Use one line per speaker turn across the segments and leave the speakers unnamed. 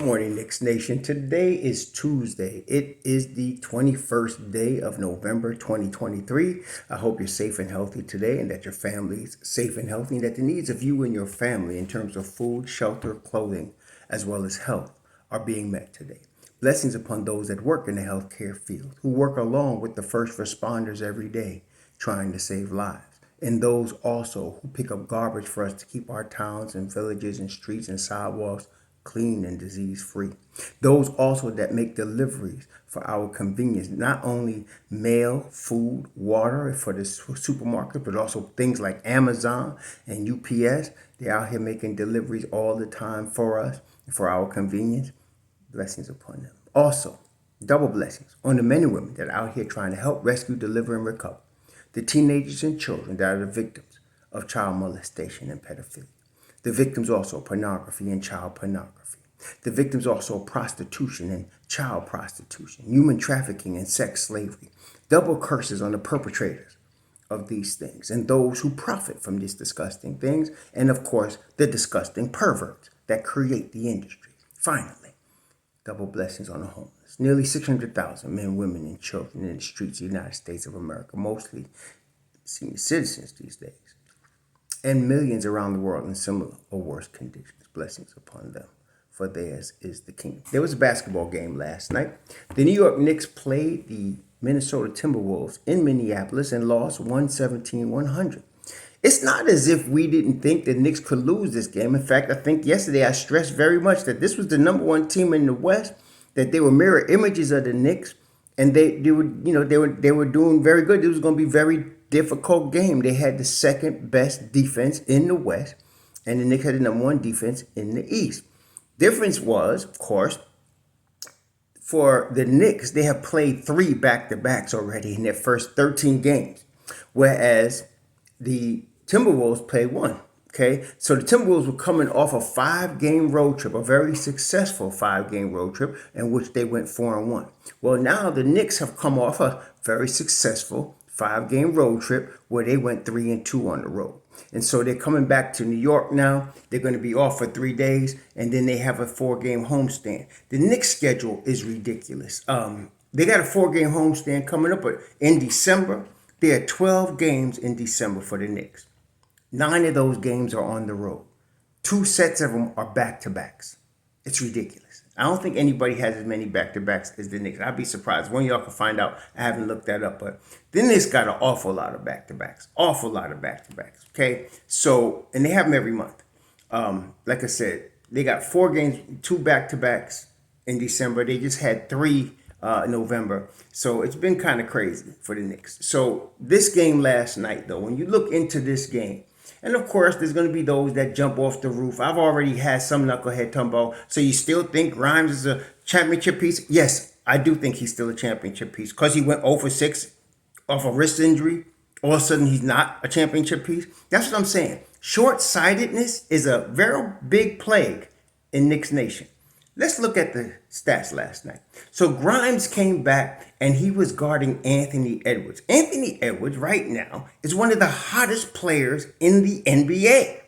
Morning, Knicks Nation. Today is Tuesday. It is the 21st day of November 2023. I hope you're safe and healthy today and that your family's safe and healthy and that the needs of you and your family in terms of food, shelter, clothing, as well as health are being met today. Blessings upon those that work in the healthcare field, who work along with the first responders every day trying to save lives. And those also who pick up garbage for us to keep our towns and villages and streets and sidewalks clean and disease free. Those also that make deliveries for our convenience, not only mail, food, water for the supermarket, but also things like Amazon and UPS. They're out here making deliveries all the time for us, for our convenience. Blessings upon them. Also, double blessings on the men and women that are out here trying to help rescue, deliver, and recover the teenagers and children that are the victims of child molestation and pedophilia. The victims also of pornography and child pornography. The victims also of prostitution and child prostitution, human trafficking and sex slavery. Double curses on the perpetrators of these things and those who profit from these disgusting things. And of course, the disgusting perverts that create the industry. Finally, double blessings on the homeless. Nearly 600,000 men, women, and children in the streets of the United States of America, mostly senior citizens these days, and millions around the world in similar or worse conditions. Blessings upon them, for theirs is the kingdom. There was a basketball game last night. The New York Knicks played the Minnesota Timberwolves in Minneapolis and lost 117-100. It's not as if we didn't think the Knicks could lose this game. In fact, I think yesterday I stressed very much that this was the number one team in the West, that they were mirror images of the Knicks, and they were doing very good. It was going to be very difficult game. They had the second best defense in the West, and the Knicks had the number one defense in the East. Difference was, of course, for the Knicks, they have played 3 back-to-backs already in their first 13 games, whereas the Timberwolves played 1. Okay, so the Timberwolves were coming off a 5-game road trip, a very successful 5-game road trip in which they went 4-1. Well, now the Knicks have come off a very successful 5-game road trip where they went 3-2 on the road. And so they're coming back to New York now. They're going to be off for 3 days, and then they have a 4-game homestand. The Knicks' schedule is ridiculous. They got a 4-game homestand coming up in December. There are 12 games in December for the Knicks. 9 of those games are on the road. 2 sets of them are back-to-backs. It's ridiculous. I don't think anybody has as many back-to-backs as the Knicks. I'd be surprised. One of y'all can find out. I haven't looked that up, but the Knicks got an awful lot of back-to-backs. Awful lot of back-to-backs. Okay? So, and they have them every month. Like I said, they got 4 games, 2 back-to-backs in December. They just had 3 in November. So it's been kind of crazy for the Knicks. So this game last night, though, when you look into this game, and of course, there's going to be those that jump off the roof. I've already had some knucklehead tumble. So you still think Grimes is a championship piece? Yes, I do think he's still a championship piece because he went 0 for 6 off a wrist injury. All of a sudden, he's not a championship piece. That's what I'm saying. Short-sightedness is a very big plague in Knicks Nation. Let's look at the stats last night. So Grimes came back and he was guarding Anthony Edwards. Anthony Edwards right now is one of the hottest players in the NBA.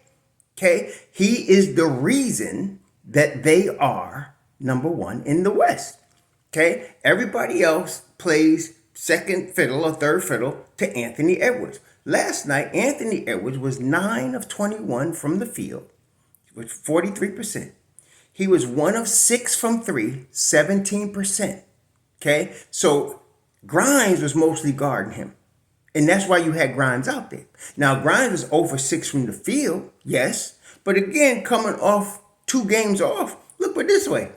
Okay? He is the reason that they are number 1 in the West. Okay? Everybody else plays second fiddle or third fiddle to Anthony Edwards. Last night, Anthony Edwards was 9 of 21 from the field, which 43%. He was 1 of 6 from 3, 17%. Okay? So Grimes was mostly guarding him. And that's why you had Grimes out there. Now, Grimes was 0 for 6 from the field, yes. But again, coming off 2 games off, look at it this way.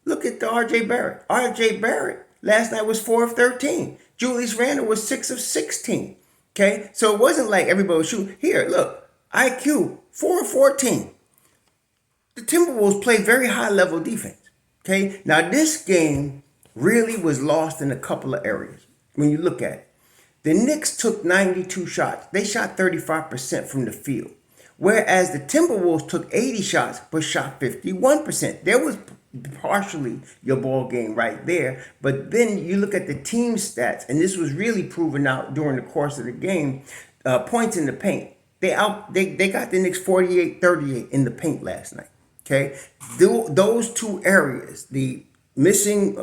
Look at the R.J. Barrett. R.J. Barrett last night was 4 of 13. Julius Randle was 6 of 16. Okay? So it wasn't like everybody was shooting. Here, look. IQ, 4 of 14. The Timberwolves play very high-level defense, okay? Now, this game really was lost in a couple of areas when you look at it. The Knicks took 92 shots. They shot 35% from the field, whereas the Timberwolves took 80 shots but shot 51%. There was partially your ball game right there, but then you look at the team stats, and this was really proven out during the course of the game, points in the paint. They got the Knicks 48-38 in the paint last night. Okay, those two areas, the missing,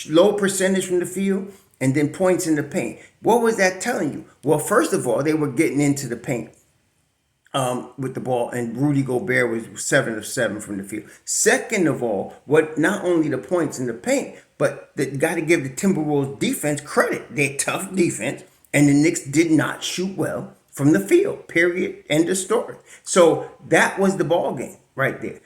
low percentage from the field, and then points in the paint. What was that telling you? Well, first of all, they were getting into the paint with the ball, and Rudy Gobert was 7 of 7 from the field. Second of all, what not only the points in the paint, but you got to give the Timberwolves defense credit. They're tough defense, and the Knicks did not shoot well from the field. Period. End of story. So that was the ball game right there.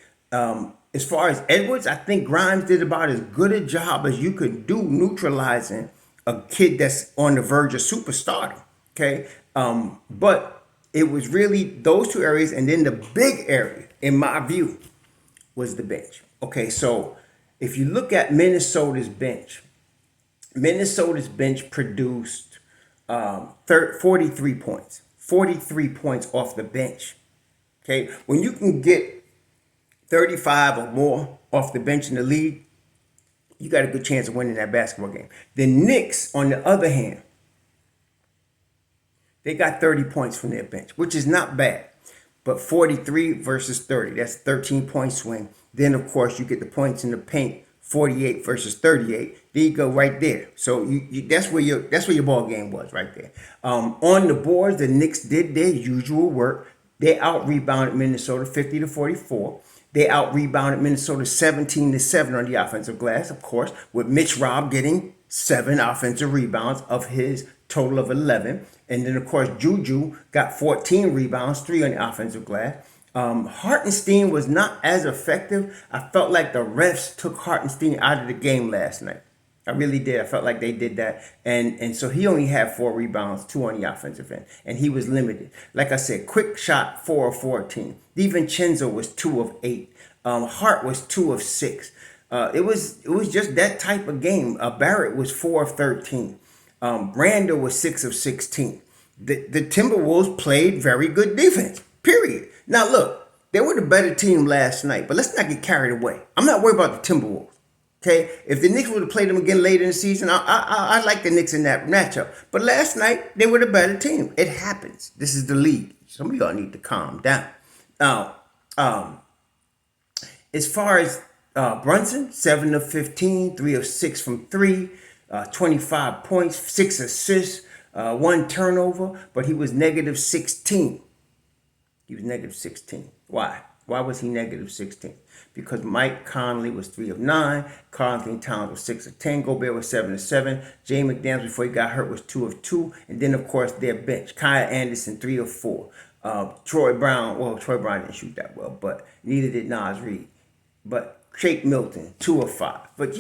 As far as Edwards, I think Grimes did about as good a job as you could do neutralizing a kid that's on the verge of superstardom. Okay, but it was really those two areas, and then the big area, in my view, was the bench. Okay, so if you look at Minnesota's bench produced 43 points. 43 points off the bench. Okay, when you can get 35 or more off the bench in the league, you got a good chance of winning that basketball game. The Knicks, on the other hand, they got 30 points from their bench, which is not bad. But 43 versus 30, that's a 13-point swing. Then, of course, you get the points in the paint, 48 versus 38. There you go, right there. So that's where your ball game was, right there. On the boards, the Knicks did their usual work. They out-rebounded Minnesota 50-44. They out-rebounded Minnesota 17-7 on the offensive glass, of course, with Mitch Robb getting 7 offensive rebounds of his total of 11. And then, of course, Juju got 14 rebounds, 3 on the offensive glass. Hartenstein was not as effective. I felt like the refs took Hartenstein out of the game last night. I really did. I felt like they did that. And so he only had 4 rebounds, 2 on the offensive end. And he was limited. Like I said, quick shot, 4 of 14. DiVincenzo was 2 of 8. Hart was 2 of 6. It was just that type of game. Barrett was 4 of 13. Randall was 6 of 16. The Timberwolves played very good defense, period. Now, look, they were the better team last night, but let's not get carried away. I'm not worried about the Timberwolves, okay? If the Knicks would have played them again later in the season, I like the Knicks in that matchup. But last night, they were the better team. It happens. This is the league. Some of y'all need to calm down. Now, as far as Brunson, 7 of 15, 3 of 6 from 3, 25 points, 6 assists, 1 turnover, but he was negative 16. He was negative 16. Why? Why was he negative 16? Because Mike Conley was 3 of 9, Carlton Towns was 6 of 10, Gobert was 7 of 7, Jay McDaniels before he got hurt was 2 of 2, and then of course their bench, Kyle Anderson 3 of 4, Troy Brown didn't shoot that well, but neither did Naz Reid, but Shake Milton 2 of 5. But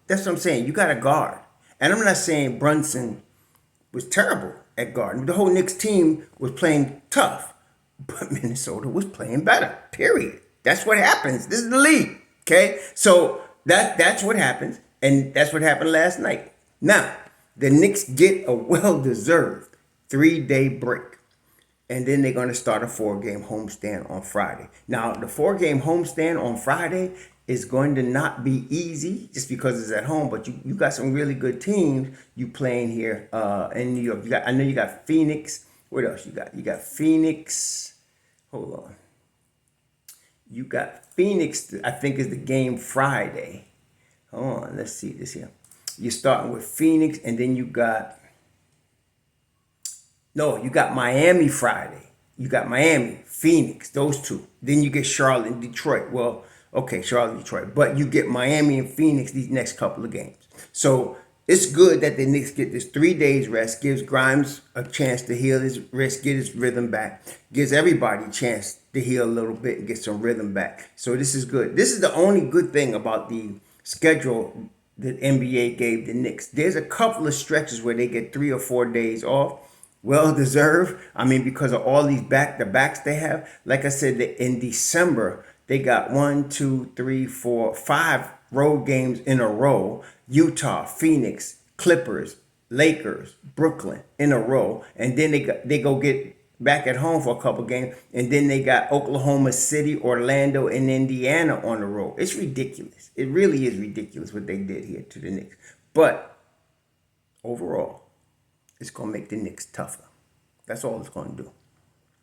that's what I'm saying. You got a guard, and I'm not saying Brunson was terrible at guard. The whole Knicks team was playing tough. But Minnesota was playing better, period. That's what happens. This is the league, okay? So that's what happens, and that's what happened last night. Now, the Knicks get a well-deserved 3-day break, and then they're going to start a 4-game homestand on Friday. Now, the 4-game homestand on Friday is going to not be easy just because it's at home, but you got some really good teams you playing here in New York. I know you got Phoenix. What else you got? You got Phoenix. Hold on. You got Phoenix, I think, is the game Friday. Hold on. Let's see this here. You're starting with Phoenix, and then you got Miami Friday. You got Miami, Phoenix, those two. Then you get Charlotte and Detroit. Well, okay, Charlotte and Detroit. But you get Miami and Phoenix these next couple of games. So it's good that the Knicks get this 3 days rest, gives Grimes a chance to heal his wrist, get his rhythm back, gives everybody a chance to heal a little bit and get some rhythm back. So this is good. This is the only good thing about the schedule that NBA gave the Knicks. There's a couple of stretches where they get 3 or 4 days off. Well deserved. I mean, because of all these back-to-backs they have. Like I said, in December, they got 5 road games in a row. Utah, Phoenix, Clippers, Lakers, Brooklyn in a row. And then they go get back at home for a couple games. And then they got Oklahoma City, Orlando, and Indiana on the road. It's ridiculous. It really is ridiculous what they did here to the Knicks. But overall, it's going to make the Knicks tougher. That's all it's going to do.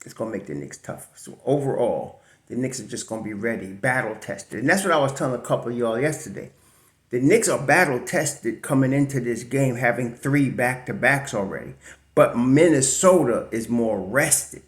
It's going to make the Knicks tougher. So overall, The Knicks are just going to be ready, battle tested. And that's what I was telling a couple of y'all yesterday. The Knicks are battle tested coming into this game, having 3 back-to-backs already. But Minnesota is more rested,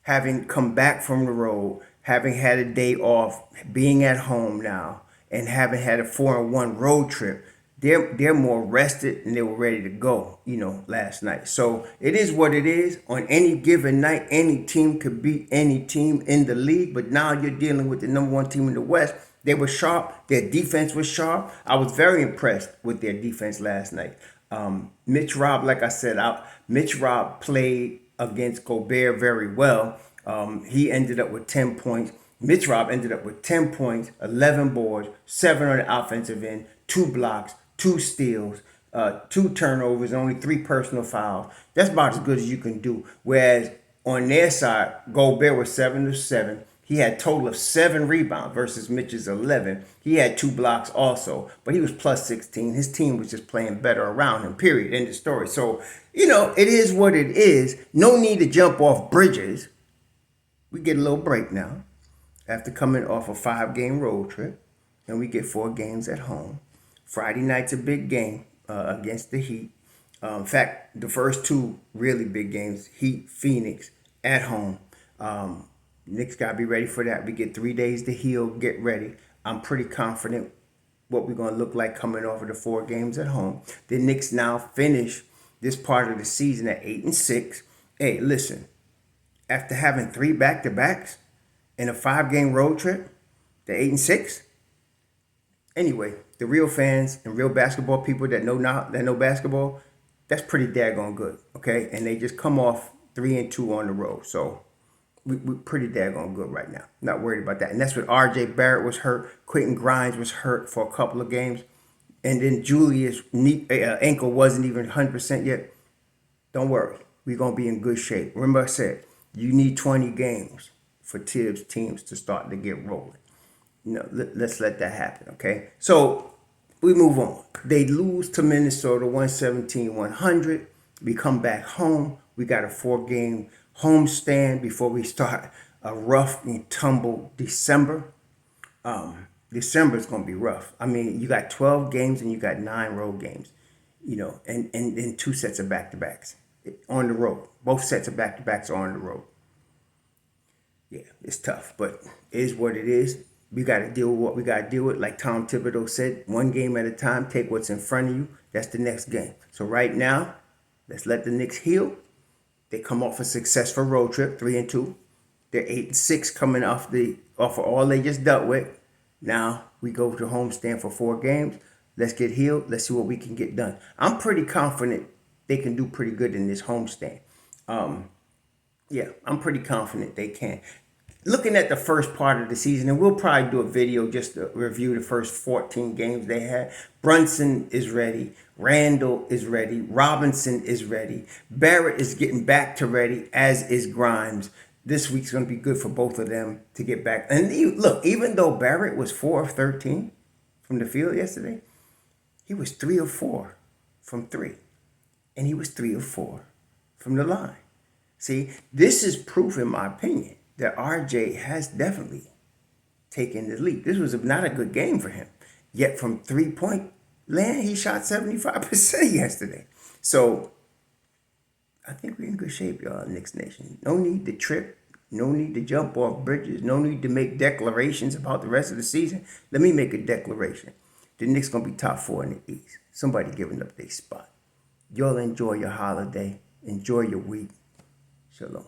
having come back from the road, having had a day off, being at home now, and having had a 4-1 road trip. They're more rested and they were ready to go, last night. So it is what it is. On any given night, any team could beat any team in the league. But now you're dealing with the number 1 team in the West. They were sharp. Their defense was sharp. I was very impressed with their defense last night. Mitch Rob, like I said, Mitch Rob played against Gobert very well. He ended up with 10 points. Mitch Rob ended up with 10 points, 11 boards, 7 on the offensive end, 2 blocks, 2 steals, 2 turnovers, only 3 personal fouls. That's about as good as you can do. Whereas on their side, Gobert was 7 of 7. He had a total of 7 rebounds versus Mitch's 11. He had 2 blocks also, but he was plus 16. His team was just playing better around him, period. End of story. So, it is what it is. No need to jump off bridges. We get a little break now after coming off a 5-game road trip, and we get 4 games at home. Friday night's a big game against the Heat. In fact, the first 2 really big games, Heat, Phoenix, at home. Knicks got to be ready for that. We get 3 days to heal, get ready. I'm pretty confident what we're going to look like coming off of the 4 games at home. The Knicks now finish this part of the season at 8-6. Hey, listen, after having 3 back-to-backs in a 5-game road trip, they're 8-6. Anyway, the real fans and real basketball people that know basketball, that's pretty daggone good, okay? And they just come off 3-2 on the road. So we're pretty daggone good right now. Not worried about that. And that's what R.J. Barrett was hurt. Quentin Grimes was hurt for a couple of games. And then Julius' ankle wasn't even 100% yet. Don't worry. We're going to be in good shape. Remember I said, you need 20 games for Tibbs teams to start to get rolling. Let's let that happen, okay? So we move on. They lose to Minnesota 117-100. We come back home. We got a 4-game homestand before we start a rough and tumble December. December is going to be rough. I mean, you got 12 games and you got 9 road games, and 2 sets of back-to-backs on the road. Both sets of back-to-backs are on the road. Yeah, it's tough, but it is what it is. We got to deal with what we got to deal with. Like Tom Thibodeau said, 1 game at a time, take what's in front of you. That's the next game. So right now, let's let the Knicks heal. They come off a successful road trip, 3-2. They're 8-6 coming off of all they just dealt with. Now we go to homestand for 4 games. Let's get healed. Let's see what we can get done. I'm pretty confident they can do pretty good in this homestand. Yeah, I'm pretty confident they can. Looking at the first part of the season, and we'll probably do a video just to review the first 14 games they had. Brunson is ready. Randall is ready. Robinson is ready. Barrett is getting back to ready, as is Grimes. This week's going to be good for both of them to get back. And look, even though Barrett was 4 of 13 from the field yesterday, he was 3 of 4 from 3. And he was 3 of 4 from the line. See, this is proof, in my opinion, that RJ has definitely taken the lead. This was not a good game for him. Yet from 3-point land, he shot 75% yesterday. So I think we're in good shape, y'all, Knicks Nation. No need to trip. No need to jump off bridges. No need to make declarations about the rest of the season. Let me make a declaration. The Knicks going to be top 4 in the East. Somebody giving up their spot. Y'all enjoy your holiday. Enjoy your week. Shalom.